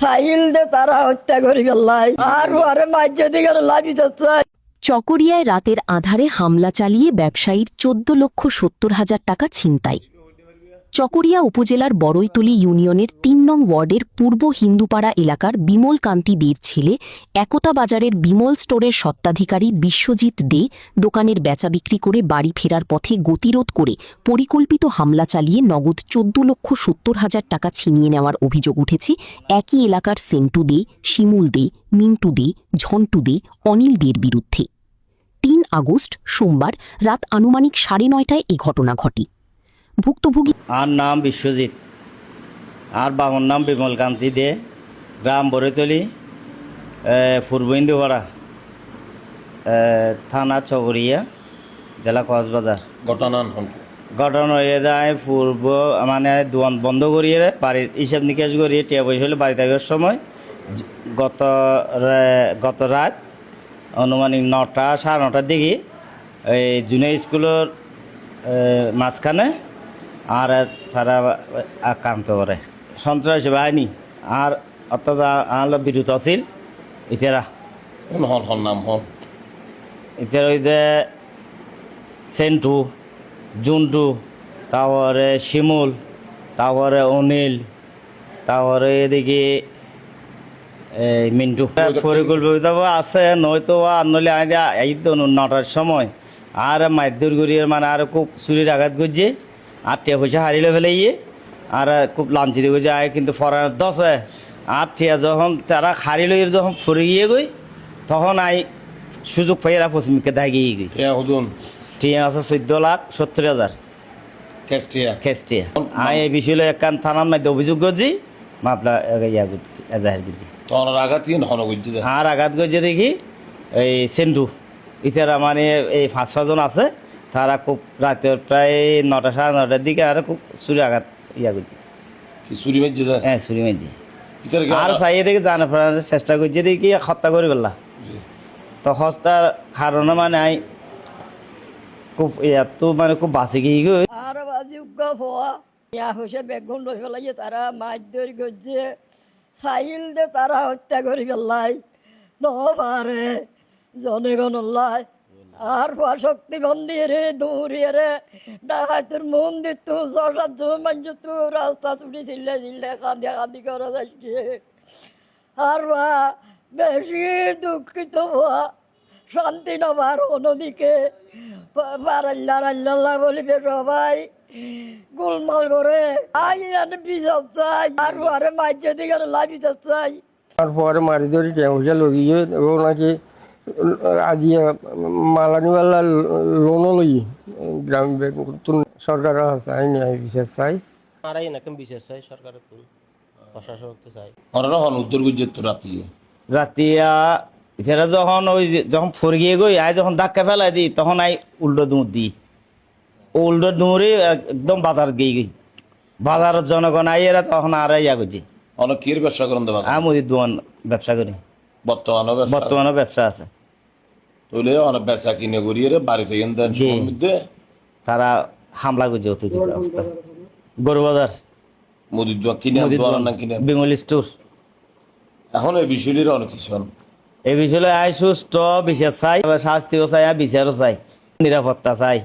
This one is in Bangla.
সাইল দে তারা হত্যা করি ফেললাই আর ওরে মাঝে দিকে লাগি যাচ্ছে। চকরিয়ায় রাতের আধারে হামলা চালিয়ে ব্যবসায়ীর 14,70,000 টাকা ছিনতাই। চকরিয়া উপজেলার বড়ইতলী ইউনিয়নের ৩ নং ওয়ার্ডের পূর্ব হিন্দুপাড়া এলাকার বিমল কান্তি দে'র ছেলে একতা বাজারের বিমল স্টোরের স্বত্বাধিকারী বিশ্বজিৎ দে দোকানের বেচা বিক্রি করে বাড়ি ফেরার পথে গতিরোধ করে পরিকল্পিত হামলা চালিয়ে নগদ 14,70,000 টাকা ছিনিয়ে নেওয়ার অভিযোগ উঠেছে একই এলাকার সেন্টু দে, শিমুল দে, মিন্টু দে, ঝন্টু দে, অনিল দে'র বিরুদ্ধে। ৩ আগস্ট সোমবার রাত আনুমানিক 9:30টায় এ ঘটনা ঘটে। ভুক্তভোগী আর নাম বিশ্বজিৎ, আর বাবার নাম বিমল কান্তি দে, গ্রাম বড়ইতলী, পূর্ব ইন্দুপাড়া, থানা চকরিয়া, জেলা কক্সবাজার। ঘটনা হয়ে যায় পূর্ব মানে দোকান বন্ধ করিয়ে বাড়ি হিসাব নিকাশ করিয়ে টিয়া পয়সা হলে বাড়িতে আসার সময় গত রাত আনুমানিক 9টা সাড়ে 9টার দিকে এই জুনিয়র স্কুলের মাঝখানে আর তারা আক্রান্ত করে সন্ত্রাসী বাহিনী আর অর্থাৎ আলো বিরুদ্ধ আছিল ইতারা নাম হল ইতার ওই যে সেন্টু, জুন্টু, তারপরে শিমুল, তারপরে অনিল, তারপরে এদিকে মিন্টু। পরিকল্পিত আছে নয়তো আর নইলে এই তো 9টার সময় আর মারধর করিয়ে মানে আর খুব চুরির আঘাত করছে আর টিয়া পয়সা হারিয়ে ফেলে ইয়ে আর খুব লাঞ্চিত করছে আয় কিন্তু ফরানোর 10 আর টিয়া যখন তারা হারিয়ে যখন ফুরে গিয়ে গই তখন আই সুযোগ পাই এরা পশ্চিমকে দাগিয়ে গই টিয়া আছে 14,70,000 কেস্টিয়া আই এই বিষয়ে একখান থানার মধ্যে অভিযোগ করছি মাপলা এজাহার করছি আর আঘাত করছে দেখি এই সেন্টু ইতারা মানে এই 5-6 জন আছে তারা খুব রাতের প্রায় 9টা সাড়ে 9টার দিকে আর খুব চুরি আঘাত করছে হ্যাঁ চুরি মেজি আর চাইয়ে দেখে জানা ফেরার চেষ্টা করছে দেখি হত্যা করে ফেললা তো হত্যার কারণে মানে আই খুব এত মানে খুব বাঁচে গিয়ে গই আর বাজি উগ্গা হওয়া ইয়া হসে বেগুন লই ফেলাইয়ে তারা মাছ ধরি করছে সাইল দে তারা হত্যা করি ফেললাই নপারে জনগণ লাই আর শক্তি মন্দিরে দৌড়িয়ে ডাহাতুর মন্দির তো 6-7 জন মানুষ তো রাস্তা ছুটি চিল্লে কাঁদি করা যাচ্ছে আর বেশি দুঃখিত হওয়া শান্তি নবার অন্যদিকে পারাল্লা বলিবে সবাই গোলমাল করে আই বিচার চাই আর আরে মাঝে দিকে বিচার চাই তারপরে মারি ধরি টেঁচা লগিয়ে ও নাকি আজি মালানিওয়ালা লোনও লই গ্রাম ব্যাংক সরকারের চাই ন্যায় বিচার চাই আরাই নাকি বিচার চাই সরকারের প্রশাসন চাই উত্তর গুজরাট তো রাতিয়া এরা যখন ওই যখন ফরগিয়ে গই আয় যখন ধাক্কা ফেলাই দিই তখন আই উল্টো দৌড় দিই ও উল্টো দৌড়ে একদম বাজার গিয়ে গই বাজারের জনগণ আই এরা তখন আর করছি অনেক কির ব্যবসা করেন আমি মুদির দোকান ব্যবসা করি বর্তমানে ব্যবসা আছে তুলে অনেক বেচা কিনে করিয়ে বাড়িতে মধ্যে তারা হামলা করছে অত কিছু অবস্থা গরু বাজার মুদির দোকান কিনে বেঙ্গলি স্টোর এখন এই বিষয়টির অনেক কিছু এই বিষয়ে আই সুস্থ বিচার চাই শাস্তিও চাই আর বিচারও চাই নিরাপত্তা চাই।